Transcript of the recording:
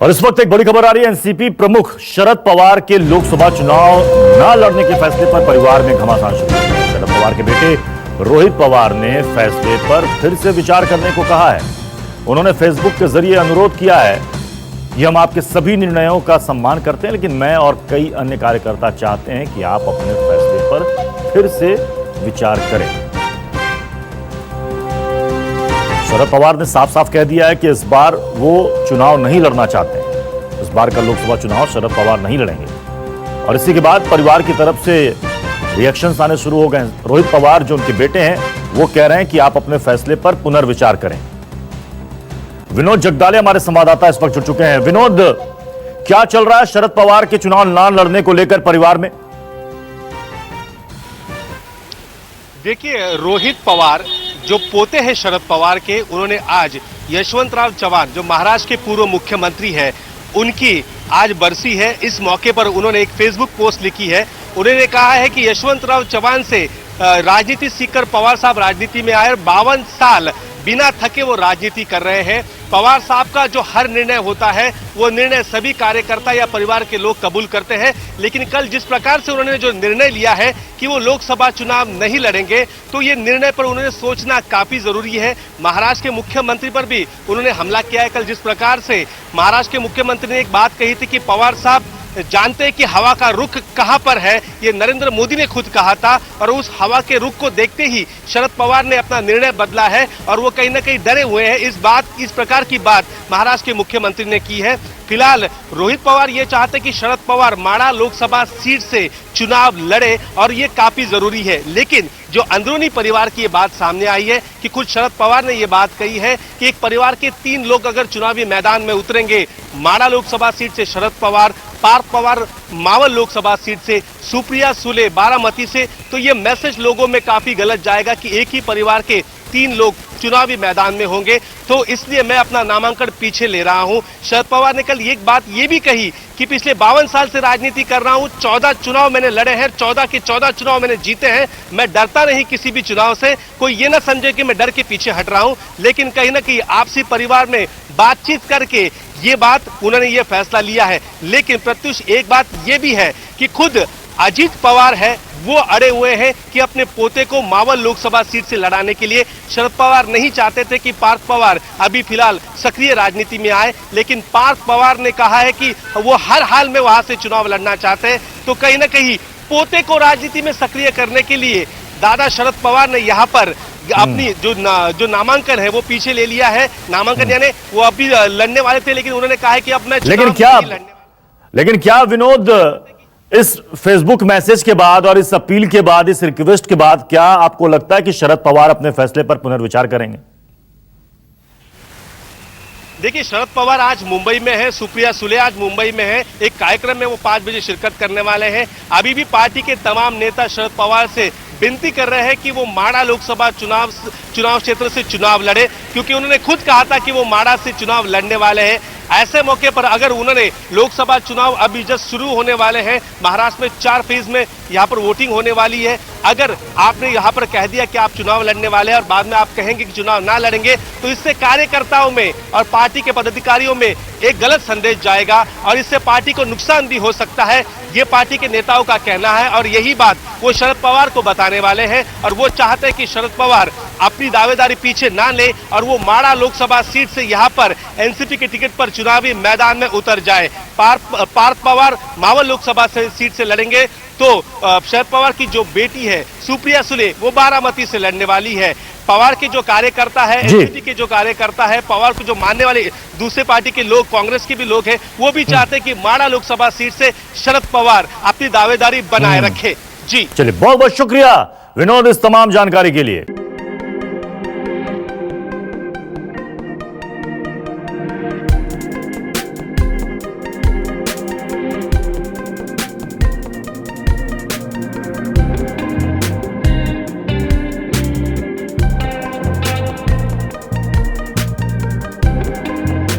और इस वक्त एक बड़ी खबर आ रही है। एनसीपी प्रमुख शरद पवार के लोकसभा चुनाव न लड़ने के फैसले पर परिवार में घमासान शुरू हो गया। शरद पवार के बेटे रोहित पवार ने फैसले पर फिर से विचार करने को कहा है। उन्होंने फेसबुक के जरिए अनुरोध किया है कि हम आपके सभी निर्णयों का सम्मान करते हैं, लेकिन मैं और कई अन्य कार्यकर्ता चाहते हैं कि आप अपने फैसले पर फिर से विचार करें। शरद पवार ने साफ साफ कह दिया है कि इस बार वो चुनाव नहीं लड़ना चाहते हैं। इस बार का लोकसभा चुनाव शरद पवार नहीं लड़ेंगे। और इसी के बाद परिवार की तरफ से रिएक्शंस आने शुरू हो गए। रोहित पवार जो उनके बेटे हैं वो कह रहे हैं कि आप अपने फैसले पर पुनर्विचार करें। विनोद जगदाले हमारे संवाददाता इस वक्त जुड़ चुके हैं। विनोद, क्या चल रहा है शरद पवार के चुनाव न लड़ने को लेकर परिवार में? देखिए, रोहित पवार जो पोते हैं शरद पवार के, उन्होंने आज यशवंतराव चव्हाण जो महाराष्ट्र के पूर्व मुख्यमंत्री हैं, उनकी आज बरसी है। इस मौके पर उन्होंने एक फेसबुक पोस्ट लिखी है। उन्होंने कहा है कि यशवंतराव चव्हाण से राजनीति सीखकर पवार साहब राजनीति में आए। 52 साल बिना थके वो राजनीति कर रहे हैं। पवार साहब का जो हर निर्णय होता है वो निर्णय सभी कार्यकर्ता या परिवार के लोग कबूल करते हैं, लेकिन कल जिस प्रकार से उन्होंने जो निर्णय लिया है कि वो लोकसभा चुनाव नहीं लड़ेंगे, तो ये निर्णय पर उन्होंने सोचना काफी जरूरी है। महाराष्ट्र के मुख्यमंत्री पर भी उन्होंने हमला किया है। कल जिस प्रकार से महाराष्ट्र के मुख्यमंत्री ने एक बात कही थी कि पवार साहब जानते हैं कि हवा का रुख कहां पर है, ये नरेंद्र मोदी ने खुद कहा था, और उस हवा के रुख को देखते ही शरद पवार ने अपना निर्णय बदला है और वो कहीं ना कहीं डरे हुए हैं। इस प्रकार की बात महाराष्ट्र के मुख्यमंत्री ने की है। फिलहाल रोहित पवार ये चाहते कि शरद पवार माड़ा लोकसभा सीट से चुनाव लड़े और ये काफी जरूरी है, लेकिन जो अंदरूनी परिवार की ये बात सामने आई है कि खुद शरद पवार ने ये बात कही है कि एक परिवार के 3 लोग अगर चुनावी मैदान में उतरेंगे, माड़ा लोकसभा सीट से शरद पवार, पार्थ पवार मावल लोकसभा सीट से, सुप्रिया सुले बारामती से, तो ये मैसेज लोगों में काफी गलत जाएगा कि एक ही परिवार के 3 लोग चुनावी मैदान में होंगे, तो इसलिए मैं अपना नामांकन पीछे ले रहा हूं। शरद पवार ने कल एक बात ये भी कही कि पिछले 52 साल से राजनीति कर रहा हूं, 14 चुनाव मैंने लड़े हैं, 14 के 14 चुनाव मैंने जीते हैं, मैं डरता नहीं किसी भी चुनाव से। कोई ये ना समझे कि मैं डर के पीछे हट रहा हूं, लेकिन कहीं ना कहीं आपसी परिवार में बातचीत करके ये बात उन्होंने ये फैसला लिया है। लेकिन प्रत्युष एक बात ये भी है कि खुद अजीत पवार है वो अड़े हुए हैं कि अपने पोते को मावल लोकसभा सीट से लड़ाने के लिए शरद पवार नहीं चाहते थे कि पार्थ पवार अभी फिलहाल सक्रिय राजनीति में आए, लेकिन पार्थ पवार ने कहा है कि वो हर हाल में वहां से चुनाव लड़ना चाहते हैं। तो कहीं ना कहीं पोते को राजनीति में सक्रिय करने के लिए दादा शरद पवार ने यहाँ पर अपनी जो नामांकन है वो पीछे ले लिया है। नामांकन यानी वो अभी लड़ने वाले थे, लेकिन उन्होंने कहा है कि अब मैं लेकिन क्या विनोद, इस फेसबुक मैसेज के बाद और इस अपील के बाद, इस रिक्वेस्ट के बाद, क्या आपको लगता है कि शरद पवार अपने फैसले पर पुनर्विचार करेंगे? देखिए, शरद पवार आज मुंबई में है, सुप्रिया सुले आज मुंबई में है। एक कार्यक्रम में वो 5 बजे शिरकत करने वाले हैं। अभी भी पार्टी के तमाम नेता शरद पवार से विनती कर रहे हैं कि वो माड़ा लोकसभा चुनाव क्षेत्र से चुनाव लड़े, क्योंकि उन्होंने खुद कहा था कि वो माड़ा से चुनाव लड़ने वाले हैं। ऐसे मौके पर अगर उन्होंने लोकसभा चुनाव अभी जस्ट शुरू होने वाले हैं, महाराष्ट्र में 4 फेज में यहाँ पर वोटिंग होने वाली है, अगर आपने यहाँ पर कह दिया कि आप चुनाव लड़ने वाले हैं और बाद में आप कहेंगे कि चुनाव ना लड़ेंगे, तो इससे कार्यकर्ताओं में और पार्टी के पदाधिकारियों में एक गलत संदेश जाएगा और इससे पार्टी को नुकसान भी हो सकता है। ये पार्टी के नेताओं का कहना है और यही बात वो शरद पवार को बताने वाले हैं और वो चाहते हैं कि शरद पवार अपनी दावेदारी पीछे ना ले और वो माड़ा लोकसभा सीट से यहाँ पर एनसीपी के टिकट पर चुनावी मैदान में उतर जाए। पार्थ पवार मावल लोकसभा सीट से लड़ेंगे, तो शरद पवार की जो बेटी है सुप्रिया सुले वो बारामती से लड़ने वाली है। पवार के जो कार्यकर्ता है, एनसीपी के जो कार्यकर्ता है, पवार को जो मानने वाले दूसरे पार्टी के लोग, कांग्रेस के भी लोग हैं, वो भी चाहते हैं कि माड़ा लोकसभा सीट से शरद पवार अपनी दावेदारी बनाए रखे। जी चलिए, बहुत बहुत शुक्रिया विनोद इस तमाम जानकारी के लिए।